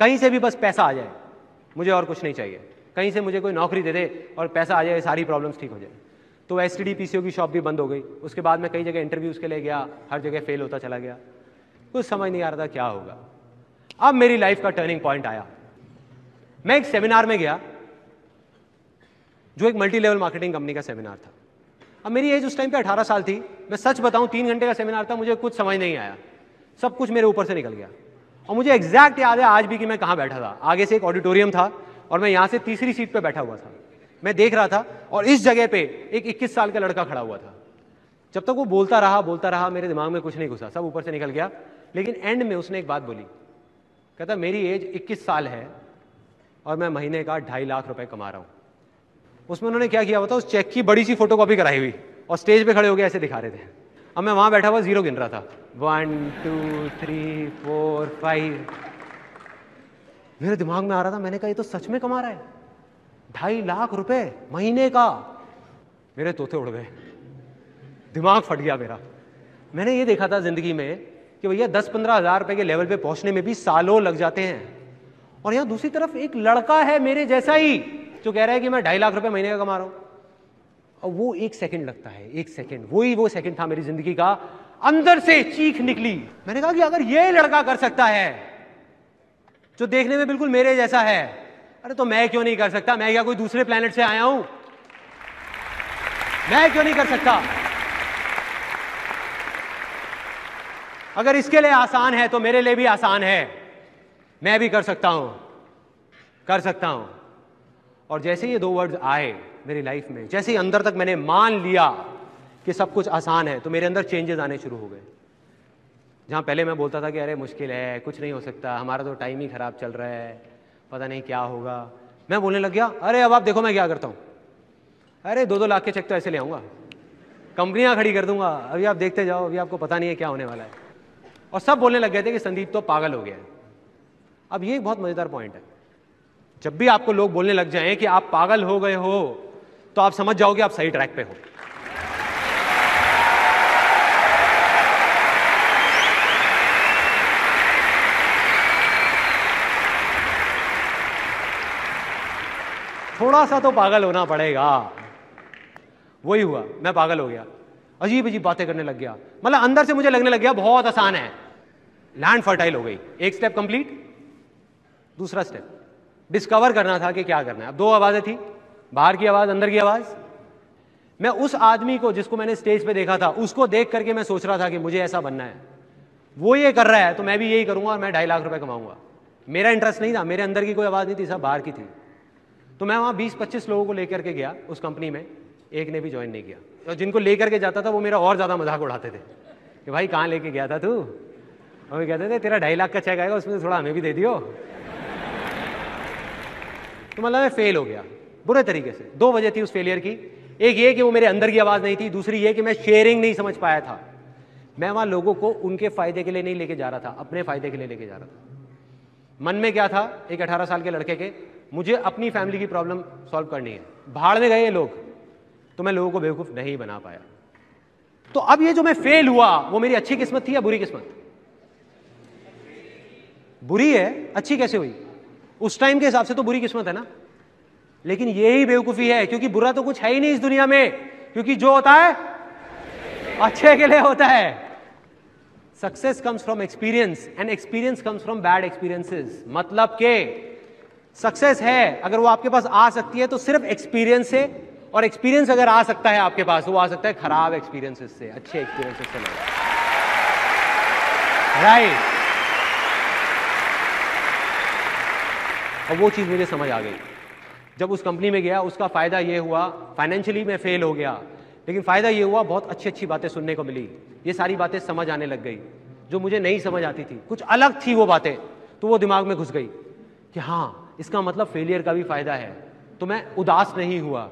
कहीं से भी बस पैसा आ जाए, मुझे और कुछ नहीं चाहिए। कहीं से मुझे कोई नौकरी दे दे और पैसा आ जाए, सारी प्रॉब्लम्स ठीक हो जाए। तो एसटीडी पीसीओ की शॉप भी बंद हो गई। उसके बाद मैं कई जगह इंटरव्यूज़ के लिए गया, हर जगह फेल होता चला गया, कुछ समझ नहीं आ रहा था क्या होगा। अब मेरी लाइफ का टर्निंग पॉइंट आया। मैं एक सेमिनार में गया जो एक मल्टी लेवल मार्केटिंग कंपनी का सेमिनार था। अब मेरी एज उस टाइम पे 18 साल थी। मैं सच बताऊं 3 घंटे का सेमिनार था, मुझे कुछ समझ नहीं आया, सब कुछ मेरे ऊपर से निकल गया। और मुझे एग्जैक्ट याद है आज भी कि मैं कहाँ बैठा था। आगे से एक ऑडिटोरियम था और मैं यहाँ से तीसरी सीट पे बैठा हुआ था। मैं देख रहा था और इस जगह पे एक 21 साल का लड़का खड़ा हुआ था। जब तक वो बोलता रहा मेरे दिमाग में कुछ नहीं घुसा, सब ऊपर से निकल गया। लेकिन एंड में उसने एक बात बोली, कहता मेरी एज 21 साल है और मैं महीने का 2.5 लाख रुपए कमा रहा हूँ। उसमें उन्होंने क्या किया होता, उस चेक की बड़ी सी फोटोकॉपी कराई हुई और स्टेज पे खड़े हो गए ऐसे दिखा रहे थे। अब मैं वहां बैठा हुआ जीरो गिन रहा था, 1 2 3 4 5। मेरे दिमाग में आ रहा था, मैंने कहा ये तो सच में कमा रहा है 2.5 लाख रुपए महीने का। मेरे तोते उड़ गए, दिमाग फट गया मेरा। मैंने ये देखा था जिंदगी में कि भैया 10-15 हज़ार रुपए के लेवल पे पहुंचने में भी सालों लग जाते हैं, और यहां दूसरी तरफ एक लड़का है मेरे जैसा ही जो कह रहा है कि मैं 2.5 लाख रुपए महीने का कमा रहा हूं। और वो 1 सेकंड लगता है, 1 सेकंड, वो सेकंड था मेरी जिंदगी का। अंदर से चीख निकली। मैंने कहा कि अगर ये लड़का कर सकता है जो देखने में बिल्कुल मेरे जैसा है, अरे तो मैं क्यों नहीं कर सकता? मैं क्या कोई दूसरे प्लेनेट से आया हूं? मैं क्यों नहीं कर सकता? अगर इसके लिए आसान है तो मेरे लिए भी आसान है। मैं भी कर सकता हूं, कर सकता हूं। और जैसे ये 2 वर्ड्स आए मेरी लाइफ में, जैसे ही अंदर तक मैंने मान लिया कि सब कुछ आसान है, तो मेरे अंदर चेंजेस आने शुरू हो गए। जहां पहले मैं बोलता था कि अरे मुश्किल है, कुछ नहीं हो सकता, हमारा तो टाइम ही खराब चल रहा है, पता नहीं क्या होगा, मैं बोलने लग गया अरे अब आप देखो मैं क्या करता हूं। अरे 2-2 लाख के चेक तो ऐसे ले आऊंगा, कंपनियां खड़ी कर दूंगा, अभी आप देखते जाओ, अभी आपको पता नहीं है क्या होने वाला है। और सब बोलने लग गए थे कि संदीप तो पागल हो गया है। अब ये एक बहुत मजेदार पॉइंट है, जब भी आपको लोग बोलने लग जाएं कि आप पागल हो गए हो, तो आप समझ जाओगे आप सही ट्रैक पे हो। थोड़ा सा तो पागल होना पड़ेगा। वही हुआ, मैं पागल हो गया, अजीब अजीब बातें करने लग गया। मतलब अंदर से मुझे लगने लग गया बहुत आसान है। लैंड फर्टाइल हो गई। एक स्टेप कंप्लीट, दूसरा स्टेप डिस्कवर करना था कि क्या करना है। अब 2 आवाजें थी, बाहर की आवाज, अंदर की आवाज। मैं उस आदमी को जिसको मैंने स्टेज पे देखा था, उसको देख करके मैं सोच रहा था कि मुझे ऐसा बनना है। वो ये कर रहा है तो मैं भी यही करूंगा और मैं 2.5 लाख रुपए कमाऊंगा। मेरा इंटरेस्ट नहीं था, मेरे अंदर की कोई आवाज नहीं थी, सब बाहर की थी। तो मैं वहां 20-25 लोगों को लेकर के गया उस कंपनी में, एक ने भी ज्वाइन नहीं किया। और जिनको लेकर के जाता था वो मेरा और ज्यादा मजाक उड़ाते थे कि भाई कहाँ लेके गया था तू? और वो कहते थे तेरा 2.5 लाख का चेक आएगा, उसमें थोड़ा हमें भी दे दियो। तो मतलब मैं फेल हो गया बुरे तरीके से। 2 वजह थी उस फेलियर की, एक ये कि वो मेरे अंदर की आवाज नहीं थी, दूसरी ये कि मैं शेयरिंग नहीं समझ पाया था। मैं वहां लोगों को उनके फायदे के लिए नहीं लेके जा रहा था, अपने फायदे के लिए लेके जा रहा था। मन में क्या था, एक 18 साल के लड़के के, मुझे अपनी फैमिली की प्रॉब्लम सॉल्व करनी है। भाड़ में गए ये लोग, तो मैं लोगों को बेवकूफ नहीं बना पाया। तो अब ये जो मैं फेल हुआ, वो मेरी अच्छी किस्मत थी या बुरी किस्मत? बुरी है, अच्छी कैसे हुई? उस टाइम के हिसाब से तो बुरी किस्मत है ना। लेकिन यही बेवकूफी है, क्योंकि बुरा तो कुछ है ही नहीं इस दुनिया में, क्योंकि जो होता है अच्छे के लिए होता है। Success comes from experience and experience comes from bad experiences. मतलब के सक्सेस है, अगर वो आपके पास आ सकती है तो सिर्फ एक्सपीरियंस से, और एक्सपीरियंस अगर आ सकता है आपके पास, वो आ सकता है खराब एक्सपीरियंसेस से, अच्छे एक्सपीरियंसेस से नहीं। राइट। और वो चीज मुझे समझ आ गई जब उस कंपनी में गया। उसका फायदा ये हुआ, फाइनेंशियली मैं फेल हो गया, लेकिन फायदा ये हुआ बहुत अच्छी अच्छी बातें सुनने को मिली। ये सारी बातें समझ आने लग गई जो मुझे नहीं समझ आती थी, कुछ अलग थी वो बातें, तो वो दिमाग में घुस गई कि हाँ इसका मतलब फेलियर का भी फायदा है। तो मैं उदास नहीं हुआ,